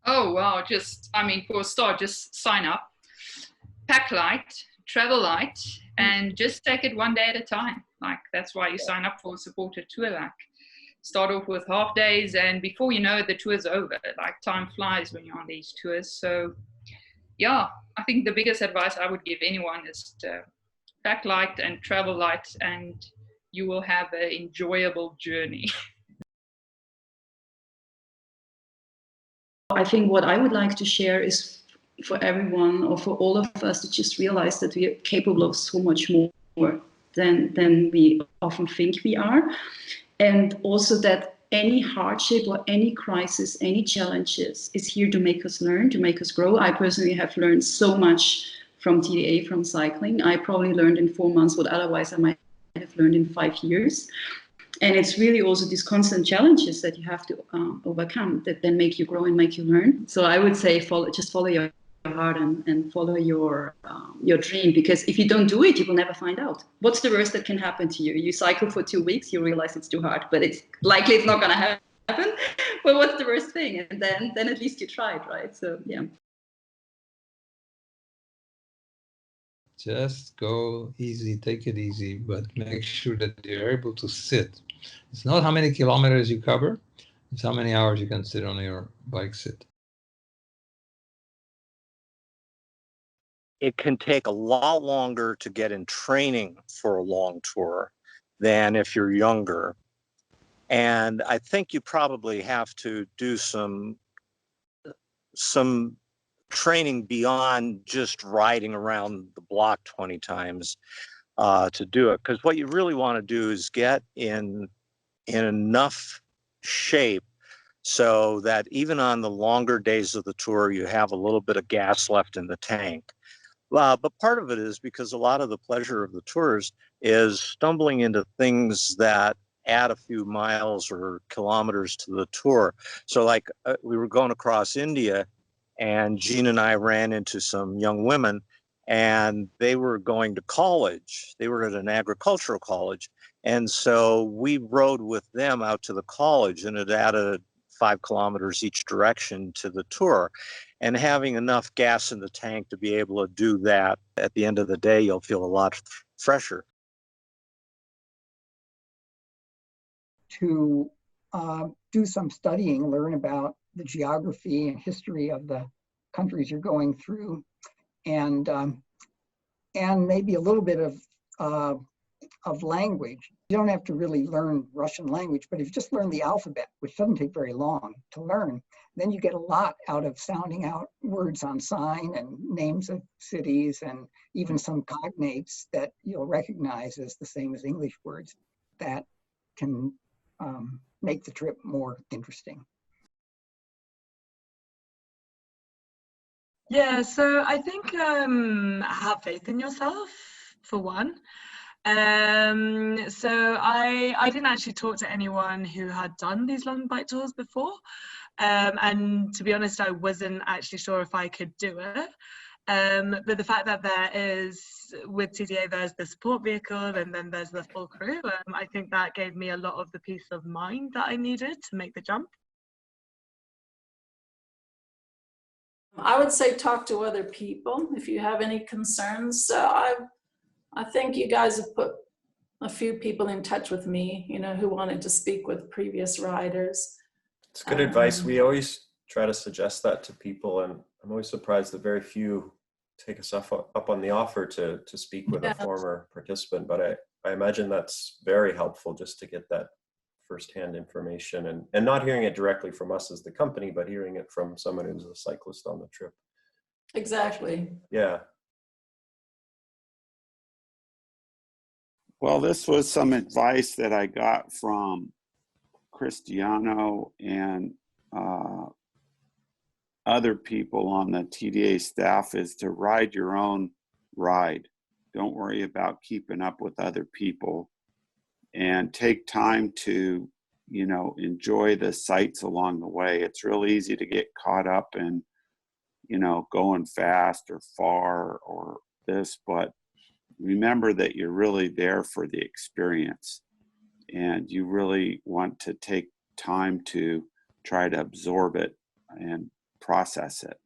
Oh, wow. I mean, for a start, just sign up, pack light, travel light, and just take it one day at a time. Like, that's why you sign up for a supported tour. Like, start off with half days, and before you know it, the tour's over. Like, time flies when you're on these tours. So, yeah, I think the biggest advice I would give anyone is to pack light and travel light, and you will have an enjoyable journey. I think what I would like to share is for everyone or for all of us to just realize that we are capable of so much more than we often think we are. And also that any hardship or any crisis, any challenges is here to make us learn, to make us grow. I personally have learned so much from TDA, from cycling. I probably learned in 4 months what otherwise I might have learned in 5 years. And it's really also these constant challenges that you have to overcome that then make you grow and make you learn. So I would say follow your heart and follow your dream, because if you don't do it, you will never find out. What's the worst that can happen to you? You cycle for 2 weeks, you realize it's too hard, but it's likely it's not going to happen. But what's the worst thing? And then at least you tried, right? So yeah. Just go easy, take it easy, but make sure that you're able to sit. It's not how many kilometers you cover, it's how many hours you can sit on your bike sit. It can take a lot longer to get in training for a long tour than if you're younger. And I think you probably have to do some training beyond just riding around the block 20 times to do it. Because what you really want to do is get in enough shape so that even on the longer days of the tour, you have a little bit of gas left in the tank. But part of it is because a lot of the pleasure of the tours is stumbling into things that add a few miles or kilometers to the tour. So like we were going across India, and Jean and I ran into some young women, and they were going to college. They were at an agricultural college. And so we rode with them out to the college, and it added 5 kilometers each direction to the tour. And having enough gas in the tank to be able to do that, at the end of the day, you'll feel a lot fresher. To do some studying, learn about the geography and history of the countries you're going through, and maybe a little bit of language. You don't have to really learn Russian language, but if you just learn the alphabet, which doesn't take very long to learn, then you get a lot out of sounding out words on sign and names of cities and even some cognates that you'll recognize as the same as English words that can make the trip more interesting. Yeah, so I think have faith in yourself, for one. So I didn't actually talk to anyone who had done these long bike tours before. And to be honest, I wasn't actually sure if I could do it. But the fact that there is, with TDA, there's the support vehicle and then there's the full crew, I think that gave me a lot of the peace of mind that I needed to make the jump. I would say talk to other people if you have any concerns. So I think you guys have put a few people in touch with me, you know, who wanted to speak with previous riders. It's good advice. We always try to suggest that to people, and I'm always surprised that very few take us up on the offer to speak with a former participant. But I imagine that's very helpful just to get that firsthand information and not hearing it directly from us as the company, but hearing it from someone who's a cyclist on the trip. Exactly. Yeah. Well, this was some advice that I got from Cristiano and other people on the TDA staff, is to ride your own ride. Don't worry about keeping up with other people, and take time to, you know, enjoy the sights along the way. It's real easy to get caught up in, you know, going fast or far or this, but remember that you're really there for the experience, and you really want to take time to try to absorb it and process it.